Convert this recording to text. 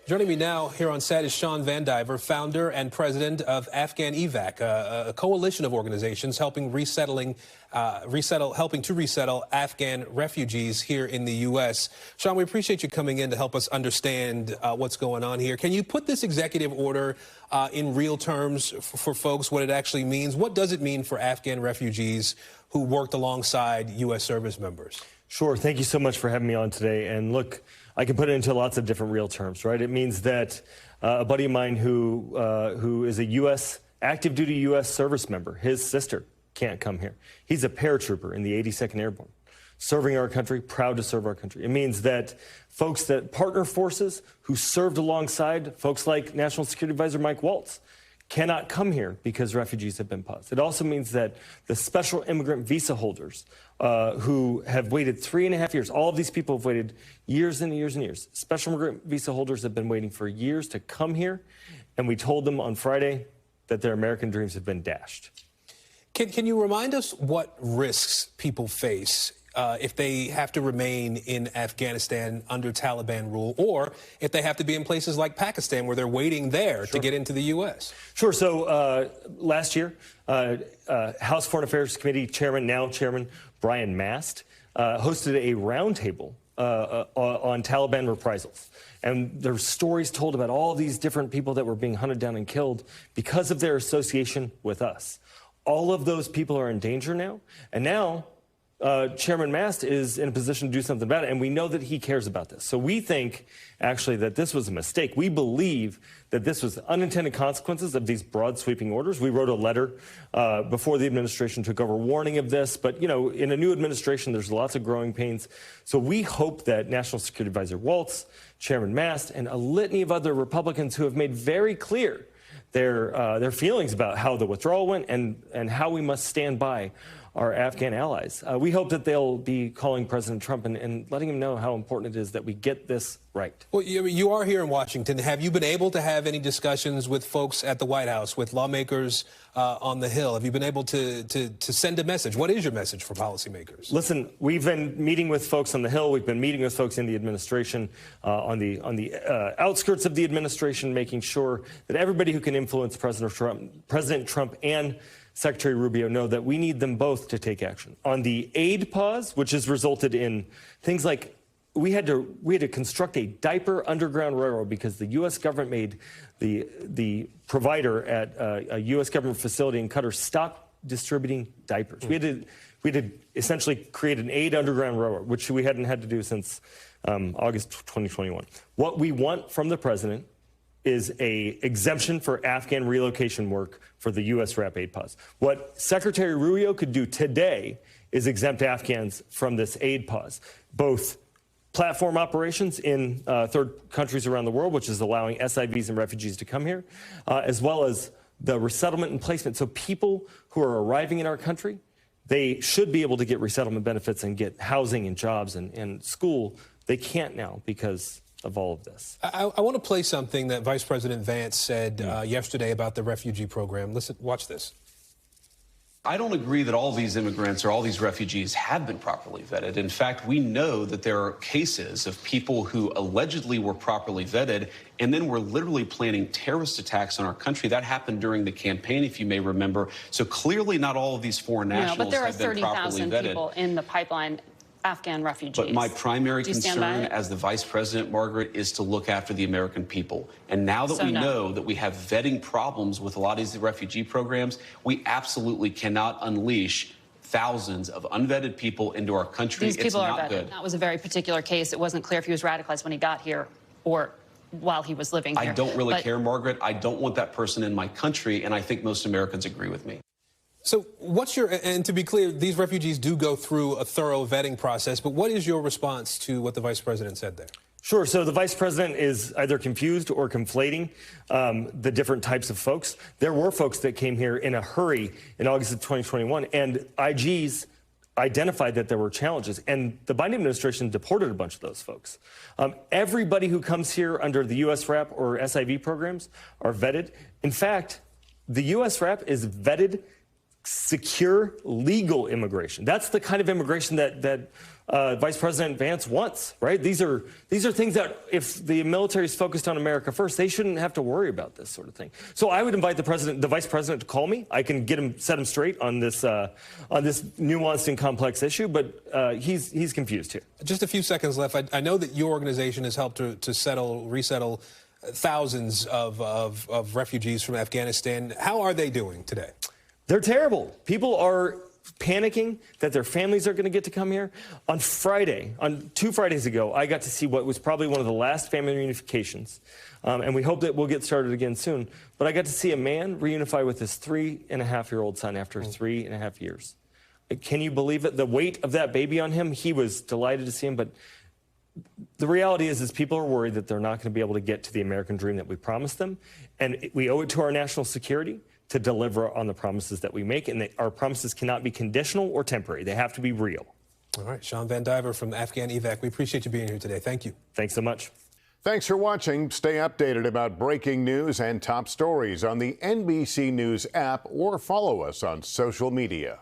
Joining me now here on set is Shawn VanDiver, founder and president of Afghan EVAC, a coalition of organizations helping helping to resettle Afghan refugees here in the U.S. Shawn, we appreciate you coming in to help us understand what's going on here. Can you put this executive order in real terms for folks, what it actually means? What does it mean for Afghan refugees who worked alongside U.S. service members? Sure. Thank you so much for having me on today. And look, I can put it into lots of different real terms, right? It means that a buddy of mine who is a active duty U.S. service member, his sister can't come here. He's a paratrooper in the 82nd Airborne, serving our country, proud to serve our country. It means that folks that partner forces who served alongside folks like National Security Advisor Mike Waltz cannot come here because refugees have been paused. It also means that the special immigrant visa holders who have waited 3.5 years, all of these people have waited years and years and years. Special immigrant visa holders have been waiting for years to come here, and we told them on Friday that their American dreams have been dashed. Can you remind us what risks people face if they have to remain in Afghanistan under Taliban rule, or if they have to be in places like Pakistan where they're waiting there to get into the U.S.? Sure. So last year, House Foreign Affairs Committee Chairman, now Chairman Brian Mast, hosted a roundtable on Taliban reprisals. And there's stories told about all these different people that were being hunted down and killed because of their association with us. All of those people are in danger now. And now Chairman Mast is in a position to do something about it, and we know that he cares about this. So we think, actually, that this was a mistake. We believe that this was unintended consequences of these broad sweeping orders. We wrote a letter before the administration took over warning of this, but, you know, in a new administration, there's lots of growing pains. So we hope that National Security Advisor Waltz, Chairman Mast, and a litany of other Republicans who have made very clear their feelings about how the withdrawal went and how we must stand by our Afghan allies. We hope that they'll be calling President Trump and letting him know how important it is that we get this right. Well, you are here in Washington. Have you been able to have any discussions with folks at the White House, with lawmakers on the Hill? Have you been able to send a message? What is your message for policymakers? Listen, we've been meeting with folks on the Hill. We've been meeting with folks in the administration, on the outskirts of the administration, making sure that everybody who can influence President Trump and Secretary Rubio know that we need them both to take action. On the aid pause, which has resulted in things like we had to construct a diaper underground railroad because the U.S. government made the provider at a U.S. government facility in Qatar stop distributing diapers. We had to essentially create an aid underground railroad, which we hadn't had to do since August 2021. What we want from the president is a exemption for Afghan relocation work for the U.S. RAP aid pause. What Secretary Rubio could do today is exempt Afghans from this aid pause, both platform operations in third countries around the world, which is allowing SIVs and refugees to come here, as well as the resettlement and placement. So people who are arriving in our country, they should be able to get resettlement benefits and get housing and jobs and school. They can't now because of all of this. I want to play something that Vice President Vance said yesterday about the refugee program. Listen, watch this. I don't agree that all these immigrants or all these refugees have been properly vetted. In fact, we know that there are cases of people who allegedly were properly vetted and then were literally planning terrorist attacks on our country. That happened during the campaign, if you may remember. So clearly not all of these foreign nationals have been properly vetted. But there are 30,000 people in the pipeline, Afghan refugees. But my primary concern as the vice president, Margaret, is to look after the American people. And now that we know that we have vetting problems with a lot of these refugee programs, we absolutely cannot unleash thousands of unvetted people into our country. These people are vetted. Good. That was a very particular case. It wasn't clear if he was radicalized when he got here or while he was living here. I don't really care, Margaret. I don't want that person in my country, and I think most Americans agree with me. So what's your, and to be clear, these refugees do go through a thorough vetting process, but what is your response to what the vice president said there? Sure. So the vice president is either confused or conflating the different types of folks. There were folks that came here in a hurry in August of 2021, and IGs identified that there were challenges, and the Biden administration deported a bunch of those folks. Everybody who comes here under the U.S. RAP or SIV programs are vetted. In fact, the U.S. RAP is vetted secure, legal immigration. That's the kind of immigration that Vice President Vance wants, right? These are things that if the military is focused on America first, they shouldn't have to worry about this sort of thing. So I would invite the Vice President to call me. I can set him straight on this nuanced and complex issue, but he's confused here. Just a few seconds left. I know that your organization has helped to resettle thousands of refugees from Afghanistan. How are they doing today? They're terrible. People are panicking that their families are going to get to come here. On 2 Fridays ago, I got to see what was probably one of the last family reunifications, and we hope that we'll get started again soon. But I got to see a man reunify with his 3.5-year-old son after 3.5 years. Can you believe it? The weight of that baby on him, he was delighted to see him, but the reality is people are worried that they're not going to be able to get to the American dream that we promised them, and we owe it to our national security to deliver on the promises that we make, and our promises cannot be conditional or temporary. They have to be real. All right, Shawn VanDiver from Afghan Evac, we appreciate you being here today. Thank you. Thanks so much. Thanks for watching. Stay updated about breaking news and top stories on the NBC News app or follow us on social media.